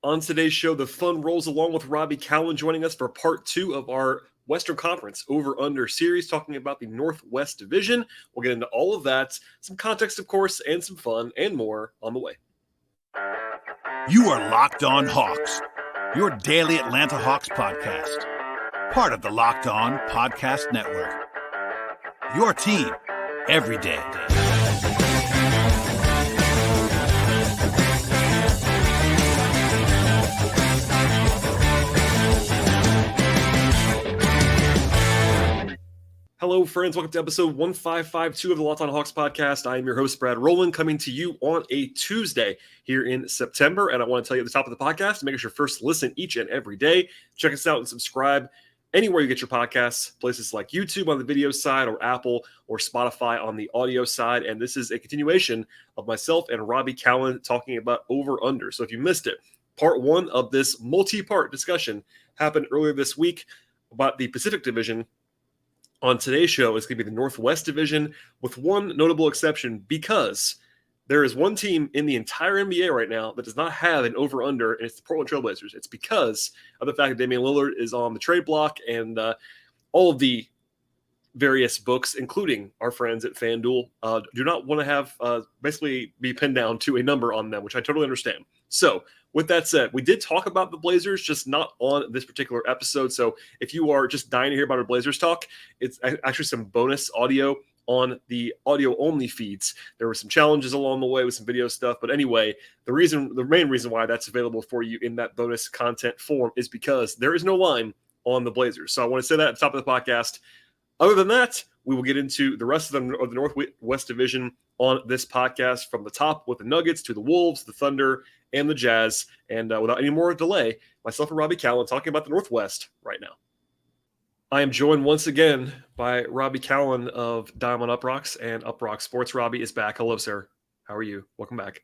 On today's show, the fun rolls along with Robby Kalland joining us for part 2 of our Western Conference over-under series, talking about the Northwest Division. We'll get into all of that, some context, of course, and some fun and more on the way. You are Locked On Hawks, your daily Atlanta Hawks podcast. Part of the Locked On Podcast Network. Your team every day. Hello, friends. Welcome to episode 1552 of the Locked On Hawks podcast. I am your host, Brad Rowland, coming to you on a Tuesday here in September. And I want to tell you at the top of the podcast, make it your first listen each and every day. Check us out and subscribe anywhere you get your podcasts, places like YouTube on the video side, or Apple or Spotify on the audio side. And this is a continuation of myself and Robby Kalland talking about over-under. So if you missed it, part 1 of this multi-part discussion happened earlier this week about the Pacific Division. On today's show, it's going to be the Northwest Division, with one notable exception, because there is one team in the entire NBA right now that does not have an over-under, and it's the Portland Trailblazers. It's because of the fact that Damian Lillard is on the trade block, and all of the various books, including our friends at FanDuel, do not want to have basically be pinned down to a number on them, which I totally understand. So with that said, we did talk about the Blazers, just not on this particular episode. So if you are just dying to hear about our Blazers talk, it's actually some bonus audio on the audio-only feeds. There were some challenges along the way with some video stuff. But anyway, the main reason why that's available for you in that bonus content form is because there is no line on the Blazers. So I want to say that at the top of the podcast. Other than that, we will get into the rest of the Northwest Division on this podcast, from the top with the Nuggets to the Wolves, the Thunder, and the Jazz. And without any more delay, myself and Robby Kalland talking about the Northwest right now. I am joined once again by Robby Kalland of Diamond UPROXX and UPROXX Sports. Robby is back. Hello, sir. How are you? Welcome back.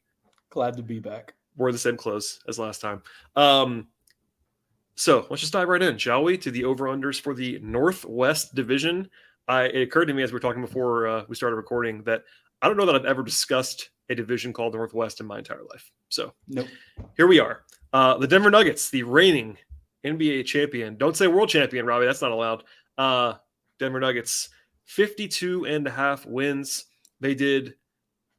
Glad to be back. We're the same clothes as last time. So let's just dive right in, shall we, to the over-unders for the Northwest Division. It occurred to me as we were talking before we started recording that I don't know that I've ever discussed a division called the Northwest in my entire life. So nope. Here we are. The Denver Nuggets, the reigning NBA champion. Don't say world champion, Robby. That's not allowed. Denver Nuggets, 52.5 wins. They did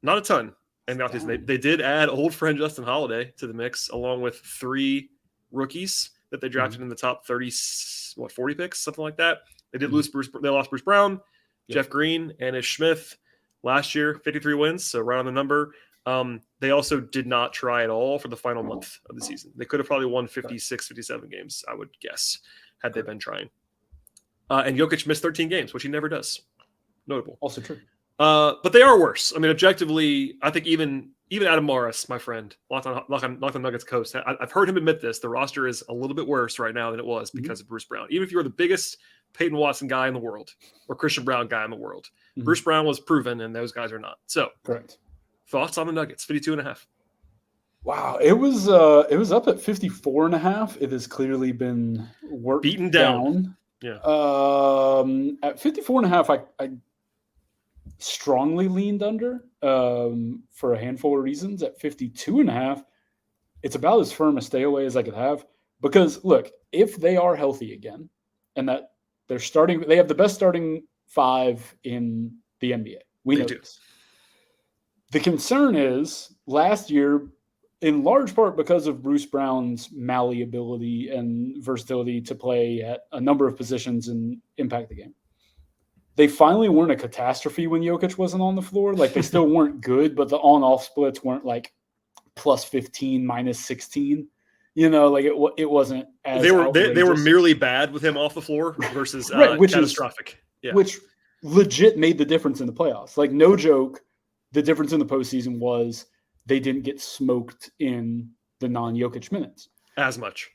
not a ton. And they did add old friend Justin Holiday to the mix, along with 3 rookies that they drafted in the top 40 picks, something like that. They did lose They lost Bruce Brown, Jeff Green, and Ish Smith last year. 53 wins, so right on the number. They also did not try at all for the final month of the season. They could have probably won 56, 57 games, I would guess, had they been trying. And Jokic missed 13 games, which he never does. Notable. Also true. But they are worse. I mean, objectively, I think even Adam Morris, my friend, Locked on Nuggets coach, I've heard him admit this. The roster is a little bit worse right now than it was because of Bruce Brown. Even if you're the biggest Peyton Watson guy in the world or Christian Brown guy in the world, Bruce Brown was proven, and those guys are not. So, correct. Thoughts on the Nuggets? 52.5. Wow, it was up at 54.5. It has clearly been beaten down. Yeah. At 54.5, I strongly leaned under for a handful of reasons. At 52.5, it's about as firm a stay away as I could have, because look, if they are healthy again and that they have the best starting 5 in the NBA. We know this. The concern is last year, in large part because of Bruce Brown's malleability and versatility to play at a number of positions and impact the game, they finally weren't a catastrophe when Jokic wasn't on the floor. Like, they still weren't good, but the on-off splits weren't like plus 15, minus 16. You know, like it wasn't as they were merely bad with him off the floor versus which catastrophic. Which legit made the difference in the playoffs. Like, no joke, the difference in the postseason was they didn't get smoked in the non-Jokic minutes as much.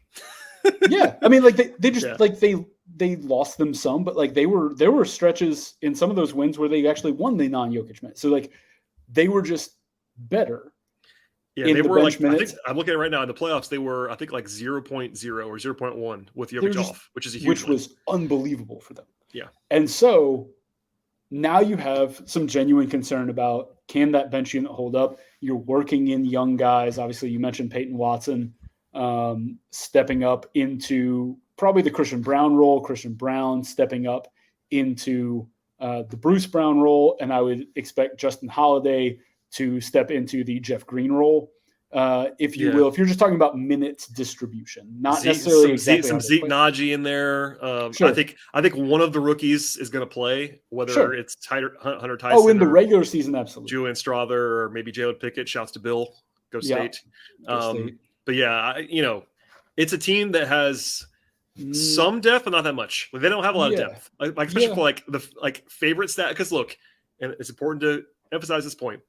Yeah, I mean, like they just like they lost them some, but like there were stretches in some of those wins where they actually won the non-Jokic minutes. So like they were just better. Yeah, they were like, I think I'm looking at it right now in the playoffs, they were, I think, like 0.0 or 0.1 with Jokic off, which is a huge was unbelievable for them. Yeah. And so now you have some genuine concern about, can that bench unit hold up? You're working in young guys. Obviously, you mentioned Peyton Watson. stepping up into probably the Christian Brown role, Christian Brown stepping up into the Bruce Brown role, and I would expect Justin Holiday to step into the Jeff Green role, if you will. If you're just talking about minutes distribution, not necessarily some Zeke Naji in there. Sure. I think one of the rookies is going to play, whether it's Hunter Tyson. Oh, in the regular season, absolutely. Julian Strother or maybe Jalen Pickett. Shouts to Bill. Go State. But yeah, it's a team that has some depth, but not that much. They don't have a lot of depth, especially for the favorite stat. Because look, and it's important to emphasize this point: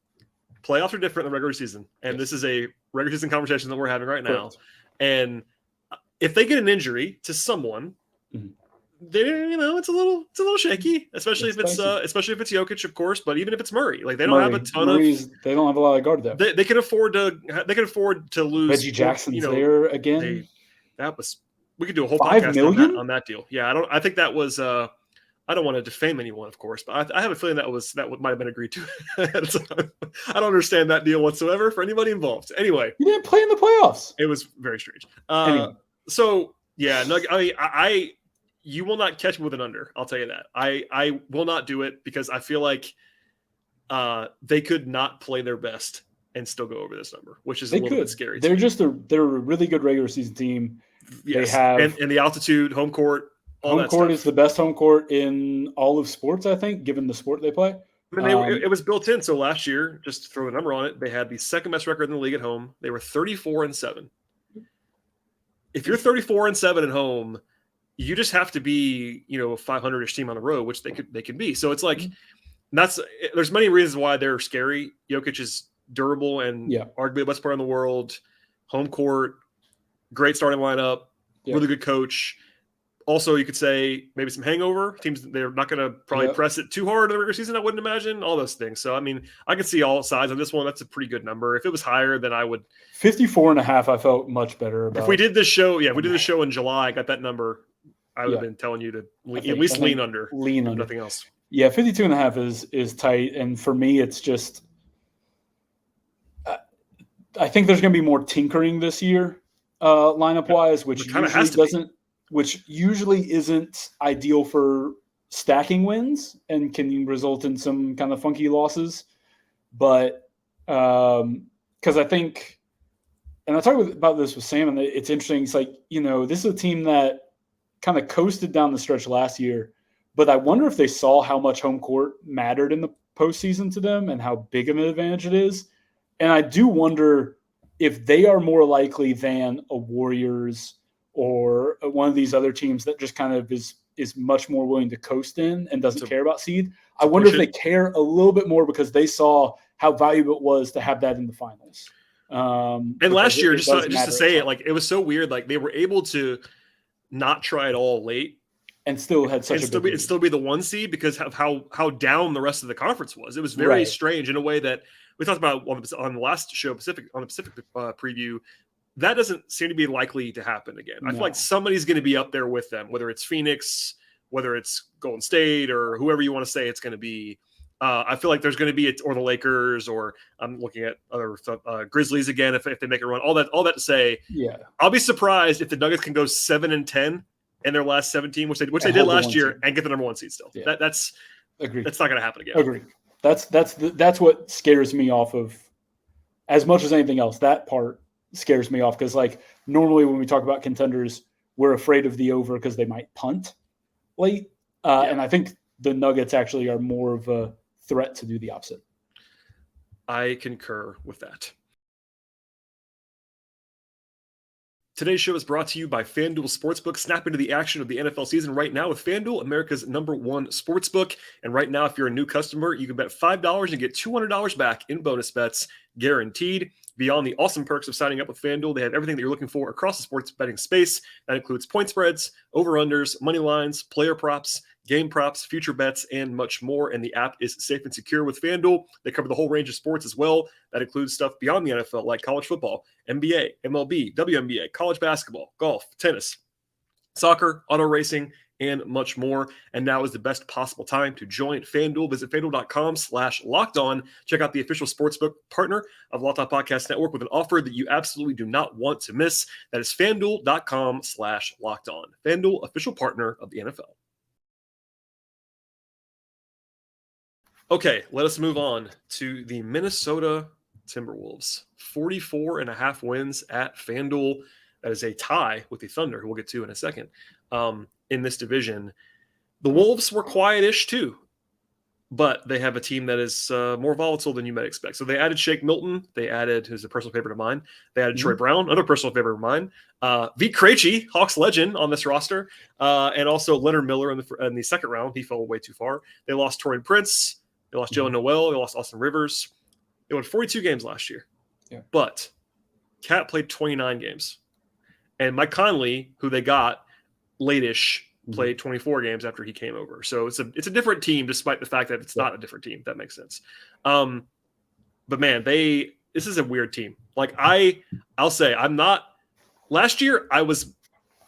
playoffs are different than regular season, and this is a regular season conversation that we're having right now. Correct. And if they get an injury to someone, it's a little shaky, especially if it's Jokic, of course. But even if it's Murray, they don't have a ton they don't have a lot of guard depth. They can afford to lose. Reggie Jackson's there again. We could do a whole $5 podcast million? on that deal. Yeah, I think that was. I don't want to defame anyone, of course, but I have a feeling that might have been agreed to. So, I don't understand that deal whatsoever for anybody involved. Anyway, you didn't play in the playoffs. It was very strange. Anyway. So yeah, no, you will not catch me with an under. I'll tell you that. I will not do it because I feel like they could not play their best and still go over this number, which is a little bit scary. They're they're a really good regular season team. Yes. They have and the altitude, home court. Home court is the best home court in all of sports, I think, given the sport they play. I mean, it was built in. So last year, just to throw a number on it, they had the second best record in the league at home. They were 34-7. If you're 34-7 at home, you just have to be, a 500-ish team on the road, which they could be. So it's there's many reasons why they're scary. Jokic is durable and arguably the best player in the world. Home court, great starting lineup, really good coach. Also, you could say maybe some hangover. Teams, they're not going to probably press it too hard in the regular season, I wouldn't imagine. All those things. So, I mean, I can see all sides on this one. That's a pretty good number. If it was higher, then I would. 54.5, I felt much better about. If we did this show, if we did this show in July, I got that number, I would have been telling you to at least lean under. Lean under. Nothing else. Yeah, 52.5 is tight. And for me, it's just I think there's going to be more tinkering this year, lineup-wise, which usually isn't ideal for stacking wins and can result in some kind of funky losses. But because I think, and I talked about this with Sam, and it's interesting. It's this is a team that kind of coasted down the stretch last year, but I wonder if they saw how much home court mattered in the postseason to them and how big of an advantage it is. And I do wonder if they are more likely than a Warriors or one of these other teams that just kind of is much more willing to coast in and doesn't care about seed. I wonder if they care a little bit more because they saw how valuable it was to have that in the finals. And last year, just to say it, it was so weird. They were able to not try it all late and still had such and still be the 1 seed because of how down the rest of the conference was. It was very strange in a way that we talked about on the last show, Pacific preview. That doesn't seem to be likely to happen again. I feel like somebody's going to be up there with them, whether it's Phoenix, whether it's Golden State, or whoever you want to say it's going to be. I feel like there's going to be or the Lakers, or I'm looking at other Grizzlies again if they make a run. All that to say, I'll be surprised if the Nuggets can go 7-10 in their last 17, which they did last year, and get the number 1 seed still. Yeah. That's agreed. That's not going to happen again. Agreed. That's what scares me off of as much as anything else. That part scares me off because normally when we talk about contenders, we're afraid of the over because they might punt late. And I think the Nuggets actually are more of a threat to do the opposite. I concur with that. Today's show is brought to you by FanDuel Sportsbook. Snap into the action of the NFL season right now with FanDuel, America's #1 sportsbook. And right now, if you're a new customer, you can bet $5 and get $200 back in bonus bets, guaranteed. Beyond the awesome perks of signing up with FanDuel, they have everything that you're looking for across the sports betting space. That includes point spreads, over-unders, money lines, player props, game props, future bets, and much more. And the app is safe and secure with FanDuel. They cover the whole range of sports as well. That includes stuff beyond the NFL, like college football, NBA, MLB, WNBA, college basketball, golf, tennis, soccer, auto racing, and much more. And now is the best possible time to join FanDuel. Visit FanDuel.com/lockedon. Check out the official sportsbook partner of Locked On Podcast Network with an offer that you absolutely do not want to miss. That is FanDuel.com/lockedon. FanDuel, official partner of the NFL. Okay, let us move on to the Minnesota Timberwolves. 44.5 wins at FanDuel. That is a tie with the Thunder, who we'll get to in a second, in this division. The Wolves were quiet-ish too, but they have a team that is more volatile than you might expect. So they added Shake Milton. They added, who's a personal favorite of mine. They added Troy Brown, another personal favorite of mine. Vit Krejci, Hawks legend on this roster, and also Leonard Miller in the second round. He fell way too far. They lost Taurean Prince. They lost Jalen Noel. They lost Austin Rivers. They won 42 games last year. Yeah. But Cat played 29 games. And Mike Conley, who they got late-ish, played 24 games after he came over. So it's a different team, despite the fact that it's not a different team. If that makes sense. But man, this is a weird team. Like I'll say I'm not. Last year I was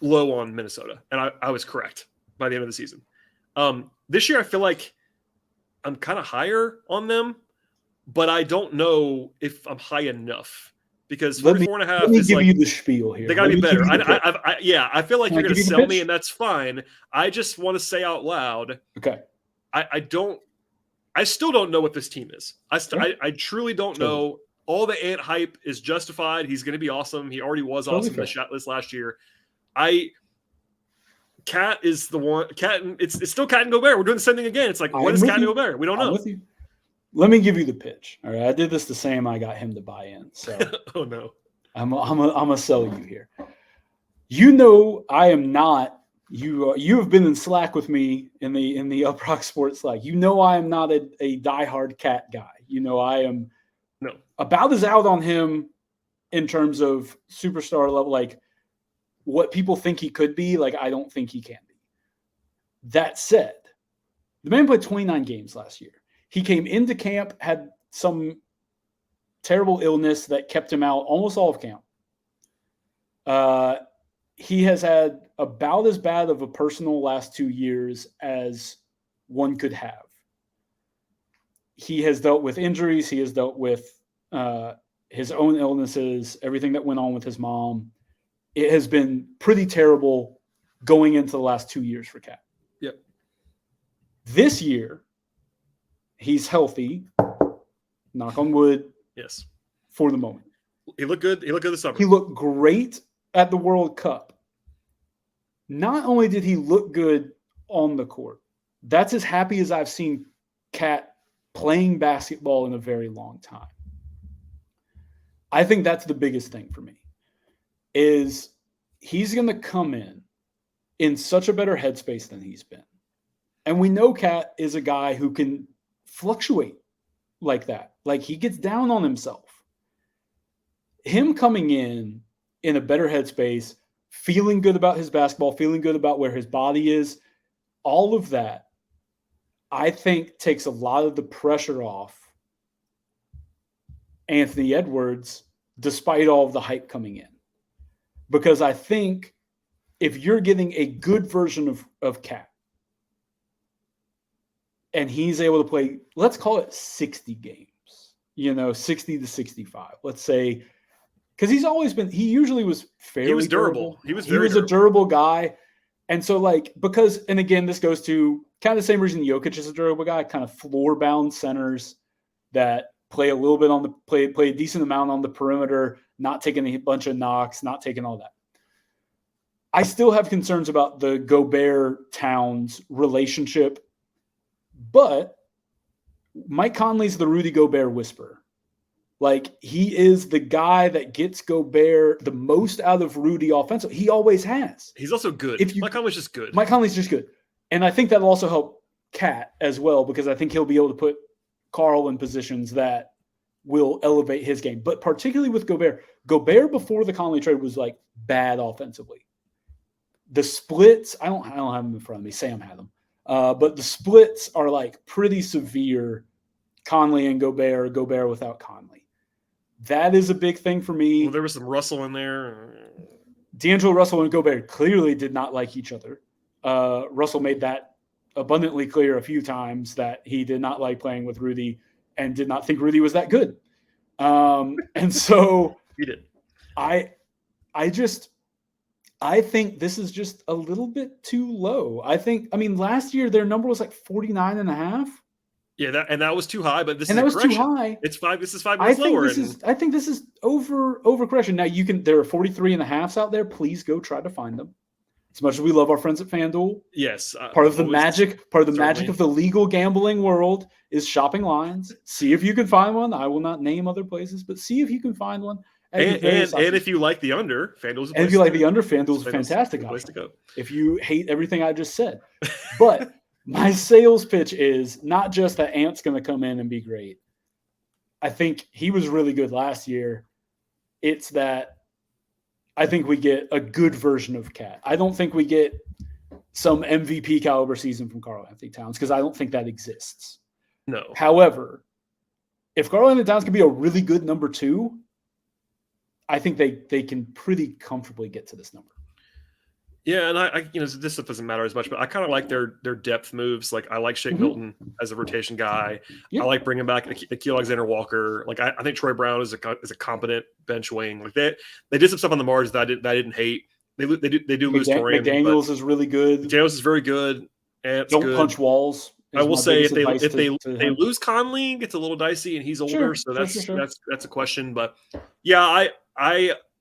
low on Minnesota, and I was correct by the end of the season. This year I feel like I'm kind of higher on them, but I don't know if I'm high enough. Because 44.5 let me is give like, you the spiel here. They got to be better. I feel like you're going to sell me, and that's fine. I just want to say out loud. Okay. I still don't know what this team is. I truly don't know. All the Ant hype is justified. He's going to be awesome. He already was awesome in the shot list last year. Cat is the one. Cat. It's still Cat and Gobert. We're doing the same thing again. It's like, what is Cat and Gobert? We don't know. Let me give you the pitch. All right, I did this the same. I got him to buy in. So, oh no, I'm gonna sell you here. You know, I am not. You have been in Slack with me in the UPROXX Sports Slack. You know, I am not a diehard Cat guy. You know, I am about as out on him in terms of superstar level, like what people think he could be. Like, I don't think he can be. That said, the man played 29 games last year. He came into camp, had some terrible illness that kept him out almost all of camp. He has had about as bad of a personal last 2 years as one could have. He has dealt with injuries. He has dealt with his own illnesses, everything that went on with his mom. It has been pretty terrible going into the last 2 years for Cat. Yep. This year, he's healthy. Knock on wood. Yes. For the moment. He looked good. He looked good this summer. He looked great at the World Cup. Not only did he look good on the court, that's as happy as I've seen Cat playing basketball in a very long time. I think that's the biggest thing for me, is he's going to come in such a better headspace than he's been. And we know Cat is a guy who can fluctuate like that. Like, he gets down on himself. Him coming in a better headspace, feeling good about his basketball, feeling good about where his body is, all of that, I think takes a lot of the pressure off Anthony Edwards, despite all of the hype coming in. Because I think if you're getting a good version of Cat, and he's able to play, let's call it 60 games, 60 to 65. Let's say, because he usually was fairly durable. He was a durable guy. And so, and again, this goes to kind of the same reason Jokic is a durable guy, kind of floor-bound centers that play a little bit play a decent amount on the perimeter, not taking a bunch of knocks, not taking all that. I still have concerns about the Gobert-Towns relationship. But Mike Conley's the Rudy Gobert whisperer. Like, he is the guy that gets Gobert the most out of Rudy offensively. He always has. He's also good. Mike Conley's just good. Mike Conley's just good. And I think that'll also help Cat as well, because I think he'll be able to put Karl in positions that will elevate his game. But particularly with Gobert before the Conley trade was like bad offensively. The splits, I don't have them in front of me. Sam had them. But the splits are like pretty severe. Conley and Gobert without Conley. That is a big thing for me. Well, there was some Russell in there. D'Angelo Russell and Gobert clearly did not like each other. Russell made that abundantly clear a few times that he did not like playing with Rudy and did not think Rudy was that good. And so He did. I think this is just a little bit too low. Last year their number was like 49.5. Yeah, that was too high, but this is that was too correction. high. It's 5. This is 5 minutes lower. I think this is overcorrection. Now there are 43.5s out there. Please go try to find them. As much as we love our friends at FanDuel, yes, part of the magic of the legal gambling world is shopping lines. See if you can find one. I will not name other places, but see if you can find one. And if you like the under, FanDuel's FanDuel's a fantastic place to go. If you hate everything I just said, but my sales pitch is not just that Ant's going to come in and be great. I think he was really good last year. It's that I think we get a good version of Cat. I don't think we get some MVP caliber season from Karl-Anthony Towns because I don't think that exists. No. However, if Karl-Anthony Towns can be a really good number 2, I think they can pretty comfortably get to this number. Yeah, and I this stuff doesn't matter as much, but I kind of like their depth moves. Like I like Shake Milton as a rotation guy. Yeah. I like bringing back Nickeil Alexander-Walker. Like I think Troy Brown is a competent bench wing. Like they did some stuff on the margins that I didn't hate. They do lose Torian. McDaniels is really good. McDaniels is very good. And don't punch walls. I will say if they lose Conley, it's a little dicey, and he's older, so that's a question. But yeah,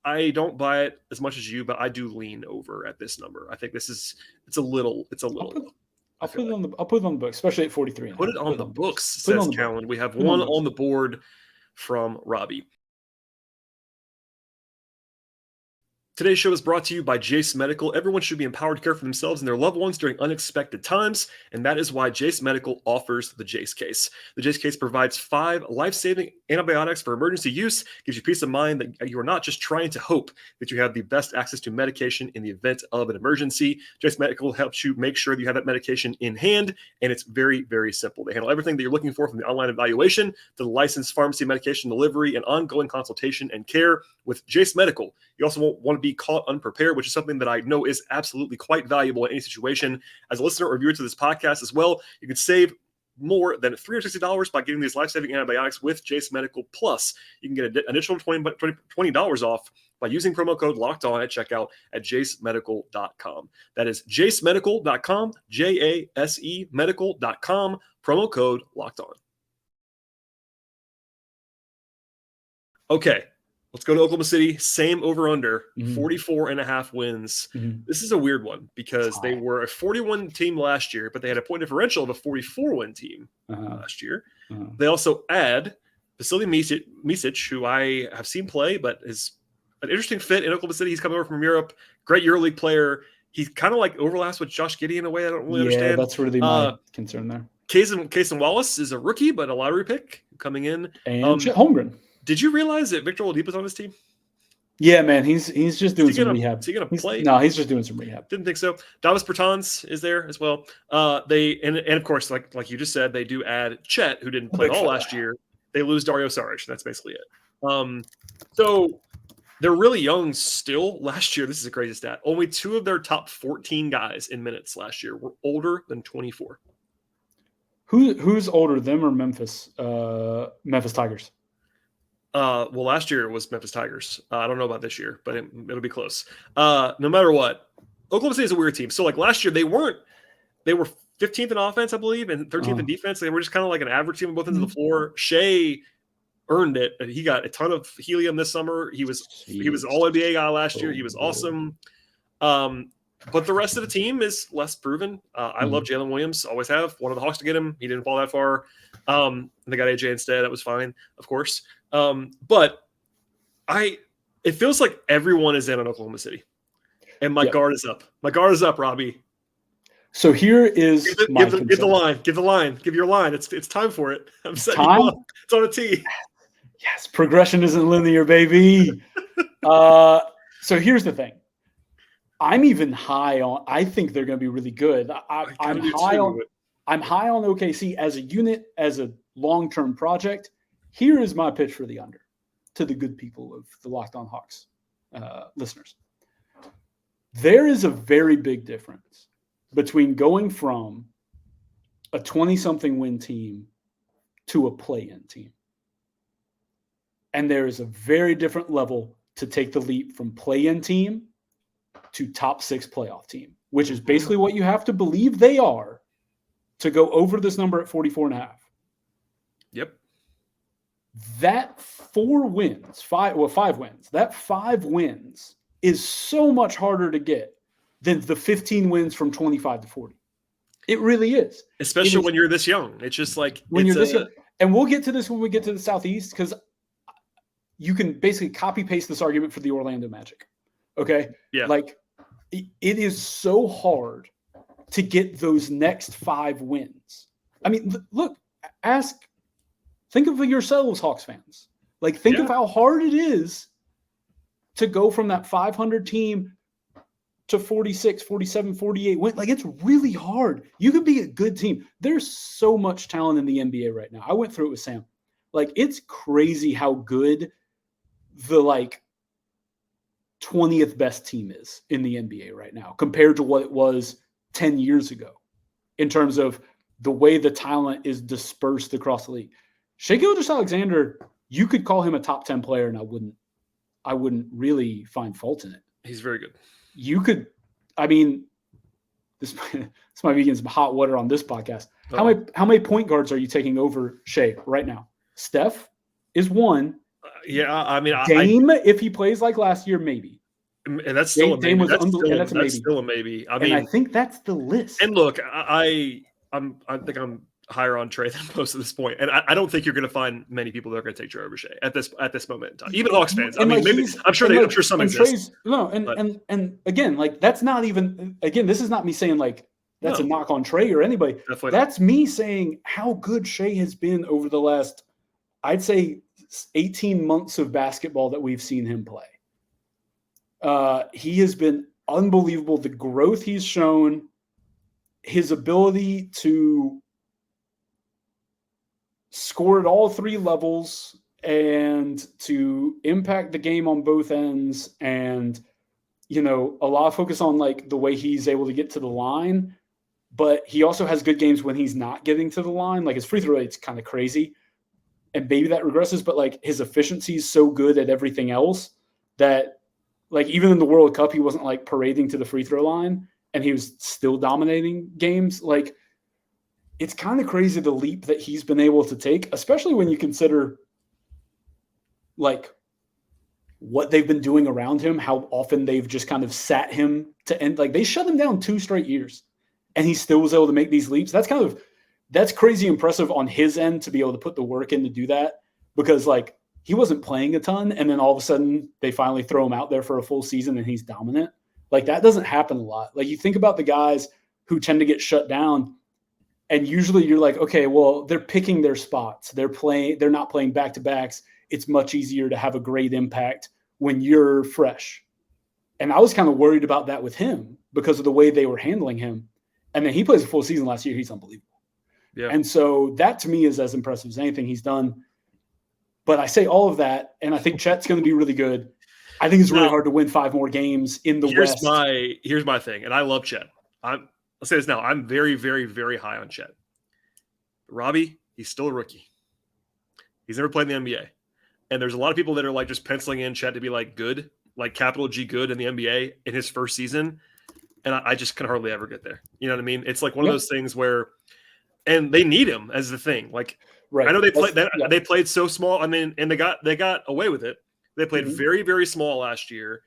I don't buy it as much as you, but I do lean over at this number. I think it's a little low. I'll put it on the books, especially at 43. Put it on the books, says Kalland. We have one on the board from Robby. Today's show is brought to you by Jase Medical. Everyone should be empowered to care for themselves and their loved ones during unexpected times, and that is why Jase Medical offers the Jase case. The Jase case provides 5 life-saving antibiotics for emergency use, gives you peace of mind that you are not just trying to hope that you have the best access to medication in the event of an emergency. Jase Medical helps you make sure that you have that medication in hand, and it's very, very simple. They handle everything that you're looking for, from the online evaluation to the licensed pharmacy medication delivery and ongoing consultation and care with Jase Medical. You also won't want to be caught unprepared, which is something that I know is absolutely quite valuable in any situation. As a listener or viewer to this podcast as well, you can save more than $360 by getting these life-saving antibiotics with Jase Medical. Plus, you can get an additional $20 off by using promo code LOCKEDON at checkout at jasemedical.com. That is jasemedical.com, JASE medical.com, promo code LOCKEDON. Okay. Let's go to Oklahoma City. Same over-under, 44.5 wins. This is a weird one because they were a 41 team last year, but they had a point differential of a 44-win team last year. They also add Vasily Micic, who I have seen play, but is an interesting fit in Oklahoma City. He's coming over from Europe. Great EuroLeague player. He's kind of like overlaps with Josh Giddey in a way I don't really understand. Yeah, that's really my concern there. Kaysen Wallace is a rookie, but a lottery pick coming in. And Chet Holmgren. Did you realize that Victor Oladipo's on his team? Yeah, man, he's just doing some rehab. Is he gonna play? No, he's just doing some rehab. Didn't think so. Davis Bertans is there as well. They and of course, like you just said, they do add Chet, who didn't play at all last year. They lose Dario Saric. That's basically it. So they're really young still. Last year, this is a crazy stat. Only 2 of their top 14 guys in minutes last year were older than 24. Who's older, them or Memphis? Memphis Tigers. Well, last year it was Memphis Tigers. I don't know about this year, but it'll be close. No matter what, Oklahoma City is a weird team. So like last year they were 15th in offense, I believe, and 13th in defense. They were just kind of like an average team on both ends of the floor. Shea earned it. He got a ton of helium this summer. He was all NBA guy last year. He was awesome. But the rest of the team is less proven. I love Jalen Williams, always have. Wanted the Hawks to get him. He didn't fall that far. They got AJ instead. That was fine, of course. But it feels like everyone is in on Oklahoma City. And my guard is up. My guard is up, Robby. So here is give the line. Give the line. Give your line. It's time for it. I'm setting you up. It's on a tee. Yes, progression isn't linear, baby. So here's the thing. I'm even high on. I think they're going to be really good. I'm high on OKC as a unit, as a long-term project. Here is my pitch for the under to the good people of the Locked On Hawks listeners. There is a very big difference between going from a 20-something win team to a play-in team. And there is a very different level to take the leap from play-in team to top 6 playoff team, which is basically what you have to believe they are to go over this number at 44.5. Yep. That 5 wins, that 5 wins is so much harder to get than the 15 wins from 25 to 40. It really is. Especially when you're this young. It's just like when you're this young. And we'll get to this when we get to the Southeast, because you can basically copy paste this argument for the Orlando Magic. Okay? Yeah. Like, it is so hard to get those next 5 wins. I mean, look, think of yourselves, Hawks fans. Like, think of how hard it is to go from that 500 team to 46, 47, 48 win. Like, it's really hard. You can be a good team. There's so much talent in the NBA right now. I went through it with Sam. Like, it's crazy how good the 20th best team is in the NBA right now compared to what it was 10 years ago in terms of the way the talent is dispersed across the league. Shai Gilgeous-Alexander, you could call him a top 10 player, and I wouldn't really find fault in it. He's very good. You could, I mean, this might be getting some hot water on this podcast. How many point guards are you taking over Shai right now? Steph is 1. I mean, Dame, if he plays like last year, maybe. And that's still a maybe. That's still a maybe. I mean, I think that's the list. And look, I think I'm higher on Trey than most at this point, and I don't think you're going to find many people that are going to take Trey over Shai at this moment in time. Even Hawks fans. I mean, maybe I'm sure some exist. And again, like, that's not even. Again, this is not me saying like that's a knock on Trey or anybody. Definitely that's me saying how good Shai has been over the last, I'd say, 18 months of basketball that we've seen him play. He has been unbelievable. The growth he's shown, his ability to score at all 3 levels and to impact the game on both ends. And, a lot of focus on like the way he's able to get to the line, but he also has good games when he's not getting to the line. Like, his free throw rate's kind of crazy. And maybe that regresses, but like his efficiency is so good at everything else that like even in the World Cup, he wasn't like parading to the free throw line and he was still dominating games. Like, it's kind of crazy the leap that he's been able to take, especially when you consider like what they've been doing around him, how often they've just kind of sat him to end. Like, they shut him down 2 straight years and he still was able to make these leaps. That's crazy impressive on his end to be able to put the work in to do that, because like he wasn't playing a ton and then all of a sudden they finally throw him out there for a full season and he's dominant. Like, that doesn't happen a lot. Like, you think about the guys who tend to get shut down and usually you're like, okay, well, they're picking their spots. They're not playing back-to-backs. It's much easier to have a great impact when you're fresh. And I was kind of worried about that with him because of the way they were handling him. And then he plays a full season last year. He's unbelievable. Yeah. And so that to me is as impressive as anything he's done. But I say all of that, and I think Chet's going to be really good. I think it's really hard to win 5 more games in the West. Here's my thing, and I love Chet. I'll say this now. I'm very, very, very high on Chet. Robby, he's still a rookie. He's never played in the NBA. And there's a lot of people that are like just penciling in Chet to be like good, like capital G good in the NBA in his first season. And I just can hardly ever get there. You know what I mean? It's like one of those things where – and they need him as the thing. Like, right. I know they played so small. I mean, and they got away with it. They played very, very small last year,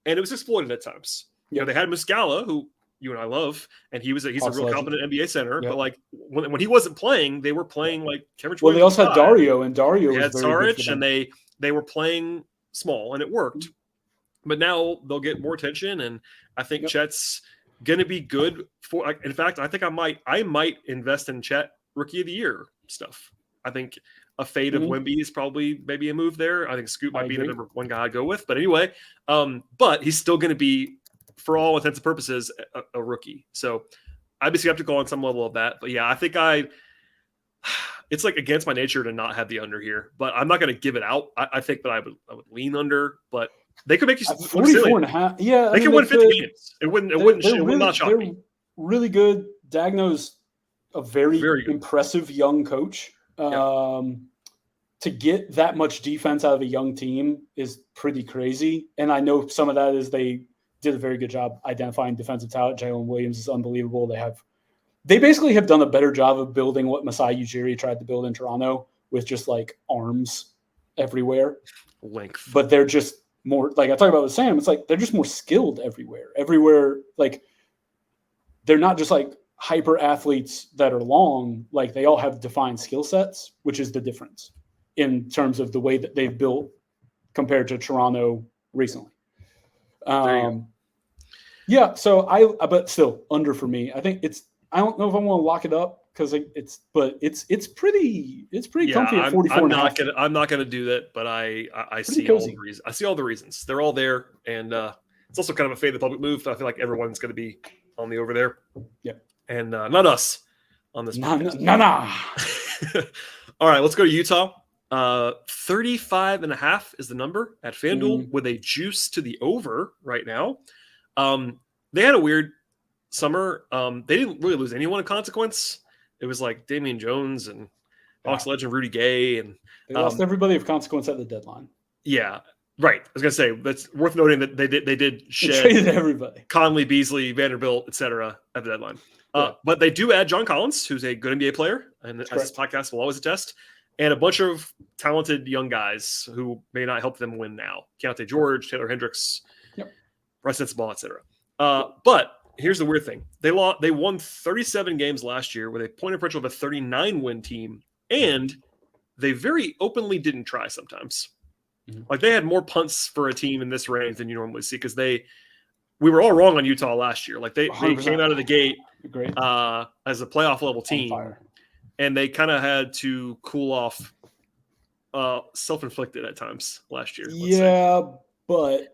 and it was exploited at times. You know, they had Muscala, who you and I love, and he's a real competent NBA center. But like when he wasn't playing, they were playing like Kevin. Well, they also had Dario, and Dario had Saric, and they were playing small, and it worked. But now they'll get more attention, and I think Chet's going to be good for. In fact, I think I might invest in Chet Rookie of the Year stuff. I think a fade of Wemby is probably maybe a move there. I think Scoot might be the number 1 guy I'd go with. But anyway, but he's still going to be, for all intents and purposes, a rookie. So I'd be skeptical on some level of that. But yeah, I think it's like against my nature to not have the under here. But I'm not going to give it out. I think that I would lean under, but they could make you 44.5. Yeah, they could win 50 games. It would not shock me. really good. Dagno's a very Very good. impressive young coach. To get that much defense out of a young team is pretty crazy. And I know some of that is they did a very good job identifying defensive talent. Jalen Williams is unbelievable. They basically have done a better job of building what Masai Ujiri tried to build in Toronto with just like arms everywhere. Length. But they're just more, like I talked about with Sam, it's like they're just more skilled everywhere. Everywhere, like they're not just like hyper athletes that are long, like they all have defined skill sets, which is the difference in terms of the way that they've built compared to Toronto recently. Yeah, so but still under for me. I think I don't know if I want to lock it up because it's pretty comfy at 44.5. I'm not gonna do that, but I see cozy. all the reasons. I see all the reasons. They're all there, and it's also kind of a fade the public move. I feel like everyone's gonna be on the over there. Yeah, and not us on this. Nah. All right, let's go to Utah. 35.5 is the number at FanDuel with a juice to the over right now. They had a weird summer. They didn't really lose anyone of consequence. It was like Damian Jones and Hawks legend Rudy Gay, and they lost everybody of consequence at the deadline. Yeah, right. I was gonna say that's worth noting that they did shed traded everybody. Conley, Beasley, Vanderbilt, etc. at the deadline. But they do add John Collins, who's a good NBA player, and as this podcast will always attest, and a bunch of talented young guys who may not help them win now. Keontae George, Taylor Hendricks, Bryce Ball, etc. But here's the weird thing. They won 37 games last year with a point differential of a 39-win team, and they very openly didn't try sometimes. Like they had more punts for a team in this range than you normally see because we were all wrong on Utah last year. Like they came out of the gate as a playoff level team, and they kind of had to cool off, self-inflicted at times last year. Yeah, but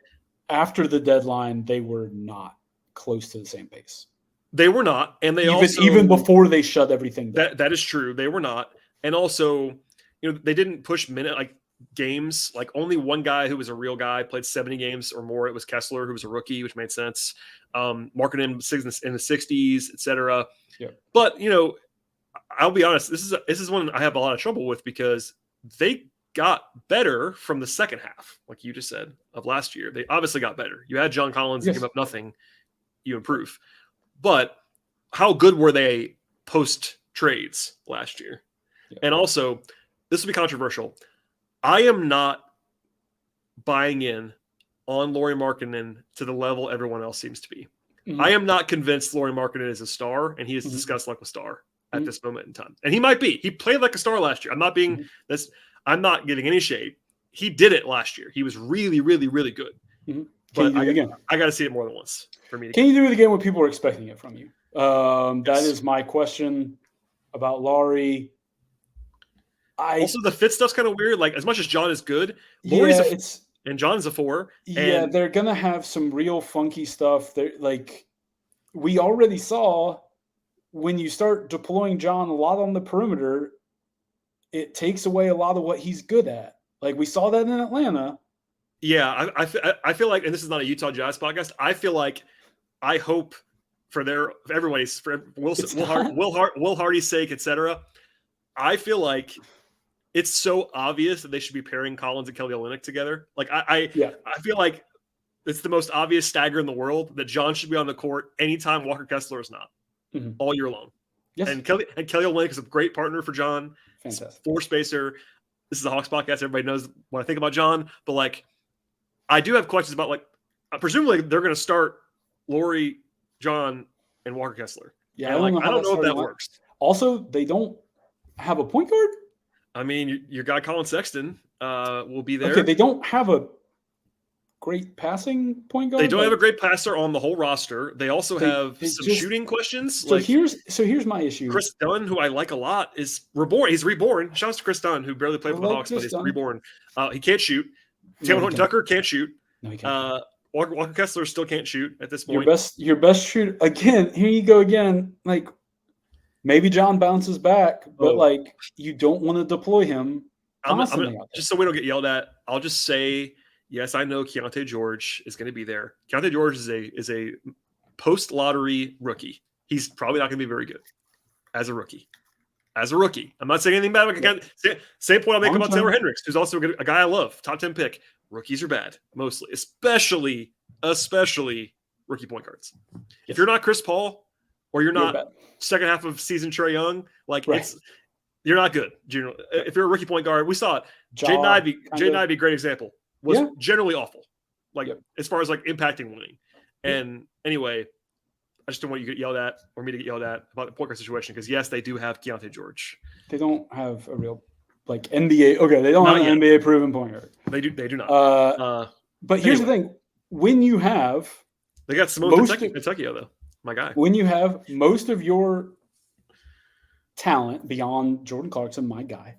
after the deadline, they were not close to the same pace. They were not, and they even before they shut everything down. That is true. They were not, and also, they didn't push games. Like only one guy who was a real guy played 70 games or more. It was Kessler, who was a rookie, which made sense. Marketing in the 60s, etc. Yeah. But I'll be honest. This is one I have a lot of trouble with because they got better from the second half, like you just said, of last year. They obviously got better. You had John Collins, you give up nothing, you improve. But how good were they post trades last year? Yeah. And also, this will be controversial. I am not buying in on Lauri Markkanen to the level everyone else seems to be. I am not convinced Lauri Markkanen is a star, and he is discussed like a star at this moment in time. And he might be. He played like a star last year. I'm not being this. I'm not getting any shade. He did it last year. He was really, really, really good. But I got to see it more than once for me. Can you do it again when people are expecting it from you? That is my question about Lauri. Also, the fit stuff's kind of weird. Like, as much as John is good, Lauri's and John's a 4. Yeah, they're going to have some real funky stuff. They're like, we already saw when you start deploying John a lot on the perimeter, it takes away a lot of what he's good at. Like, we saw that in Atlanta. Yeah, I feel like, and this is not a Utah Jazz podcast, I hope for everybody's, for Will Hardy's sake, etc. I feel like it's so obvious that they should be pairing Collins and Kelly Olynyk together. Like I feel like it's the most obvious stagger in the world that John should be on the court anytime Walker Kessler is not all year long. Yes. And Kelly Olynyk is a great partner for John. Fantastic. Floor spacer. This is a Hawks podcast. Everybody knows what I think about John, but like, I do have questions about, like, presumably they're going to start Lauri, John, and Walker Kessler. Yeah, and I don't know if that works. Also, they don't have a point guard. I mean, your guy Colin Sexton will be there. Okay, they don't have a great passing point guard. They don't have a great passer on the whole roster. They also have some shooting questions. So here's my issue. Chris Dunn, who I like a lot, is reborn. He's reborn. Shout out to Chris Dunn, who barely played for the Hawks, but he's reborn. He can't shoot. Taylor Horton Tucker can't shoot. No, he can't. Walker Kessler still can't shoot at this point. Your best shooter again. Here you go again. Like, maybe John bounces back, but like, you don't want to deploy him. Just so we don't get yelled at, I'll just say, yes, I know Keontae George is going to be there. Keontae George is a post lottery rookie. He's probably not going to be very good as a rookie. As a rookie, I'm not saying anything bad. Again, same point I'll make about Taylor Hendricks, who's also a guy I love, top 10 pick. Rookies are bad, mostly, especially rookie point guards. Yes. If you're not Chris Paul or you're not second half of season Trae Young, you're not good. If you're a rookie point guard, we saw it. Jaden Ivey, great example, was generally awful, as far as impacting winning. And anyway, I just don't want you to get yelled at or me to get yelled at about the point guard situation because, yes, they do have Keontae George. They don't have a real NBA. Okay, they don't have an NBA proven point guard. They do not. But here's the thing: when you have they got Simone Kentucky though, my guy. When you have most of your talent beyond Jordan Clarkson, my guy.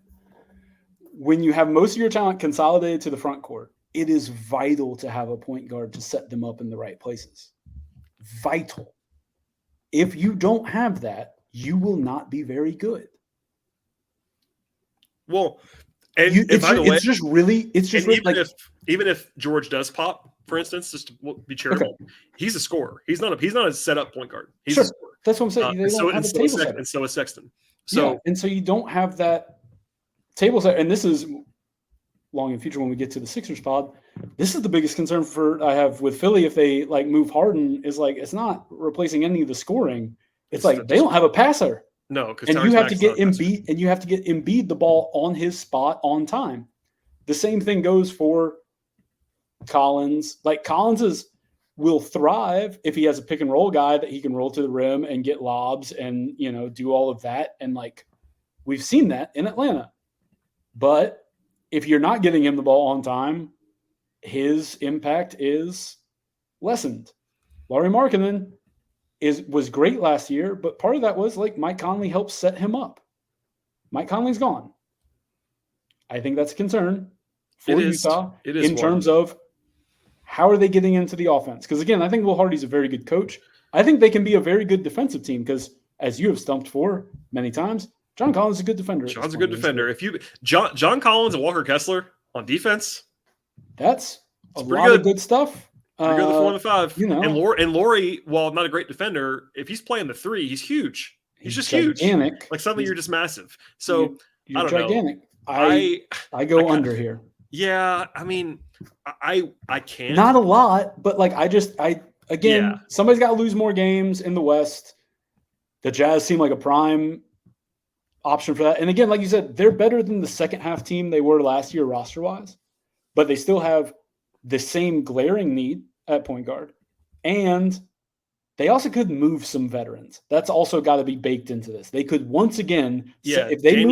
When you have most of your talent consolidated to the front court, it is vital to have a point guard to set them up in the right places. Vital. If you don't have that, you will not be very good. Well, even if George does pop, for instance, just to be charitable, he's a scorer. He's not a set up point guard. He's a scorer. That's what I'm saying. And so is Sexton. So you don't have that table set. And this is long in future when we get to the Sixers pod. This is the biggest concern I have with Philly if they move Harden is it's not replacing any of the scoring. It's they don't have a passer. No, and you have to get Embiid and you have to get Embiid the ball on his spot on time. The same thing goes for Collins. Collins will thrive if he has a pick and roll guy that he can roll to the rim and get lobs and do all of that. And we've seen that in Atlanta. But if you're not getting him the ball on time, his impact is lessened. Lauri Markkanen was great last year, but part of that was Mike Conley helped set him up. Mike Conley's gone. I think that's a concern for Utah in terms of how are they getting into the offense? Because again, I think Will Hardy's a very good coach. I think they can be a very good defensive team because, as you have stumped for many times, John Collins is a good defender. John's a good defender. If you John Collins and Walker Kessler on defense, that's a lot of good stuff. Pretty good 4 and 5. And Lauri, while not a great defender, if he's playing the 3, he's huge. He's just gigantic. Huge. Suddenly you're just massive. So you're I don't gigantic. know. I go under here. Yeah, I mean, I can't. Not a lot, but somebody's got to lose more games in the West. The Jazz seem like a prime option for that. And again, like you said, they're better than the second half team they were last year roster wise, but they still have the same glaring need at point guard. And they also could move some veterans. That's also got to be baked into this. They could once again, if they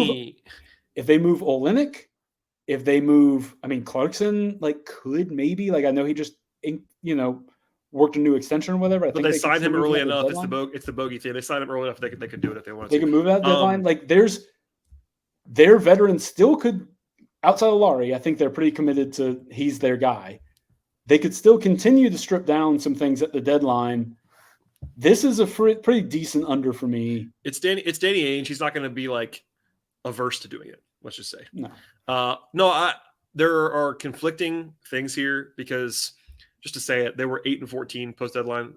move Olynyk, if they move, Clarkson, could maybe, I know he just, worked a new extension or whatever. But they signed him early enough. It's the bogey thing. They signed him early enough. They could do it if they wanted to. They can move that deadline. Their veterans still could, outside of Lauri, I think they're pretty committed to he's their guy. They could still continue to strip down some things at the deadline. This is a pretty decent under for me. It's Danny Ainge. He's not going to be averse to doing it. Let's just say no. There are conflicting things here because just to say it, they were 8-14 post deadline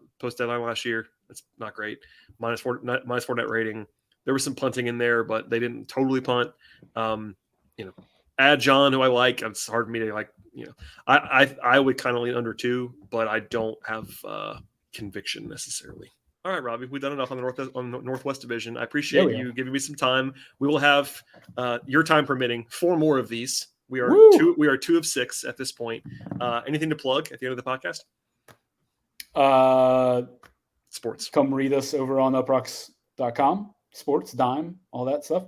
last year. That's not great. Minus four net rating. There was some punting in there, but they didn't totally punt. Add John, who I like. It's hard for me to I would kind of lean under 2, but I don't have conviction necessarily. All right, Robbie, we've done enough on the Northwest Division. I appreciate you giving me some time. We will have your time permitting 4 more of these. We are 2 of 6 at this point. Anything to plug at the end of the podcast? Sports. Come read us over on UPROXX.com. Sports, dime, all that stuff.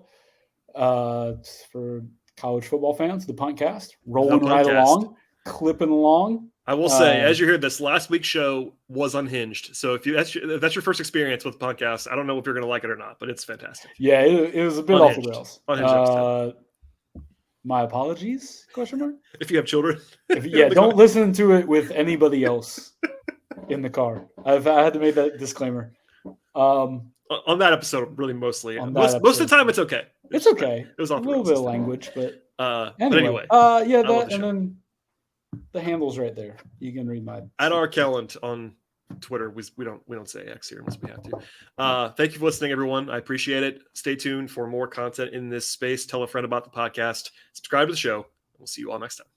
For college football fans, the Puntcast, rolling right along, clipping along. I will say, as you heard, this last week's show was unhinged. So if that's your first experience with the podcast, I don't know if you're going to like it or not, but it's fantastic. Yeah, it was a bit off the rails. Unhinged my apologies? ? If you have children, don't listen to it with anybody else in the car. I had to make that disclaimer. On that episode, really mostly. Most of the time, it's okay. It's okay. It was off a little bit of language, but anyway. And then the handle's right there. You can read my at R. Kalland on Twitter. We don't say X here unless we have to. Thank you for listening, everyone. I appreciate it. Stay tuned for more content in this space. Tell a friend about the podcast. Subscribe to the show. We'll see you all next time.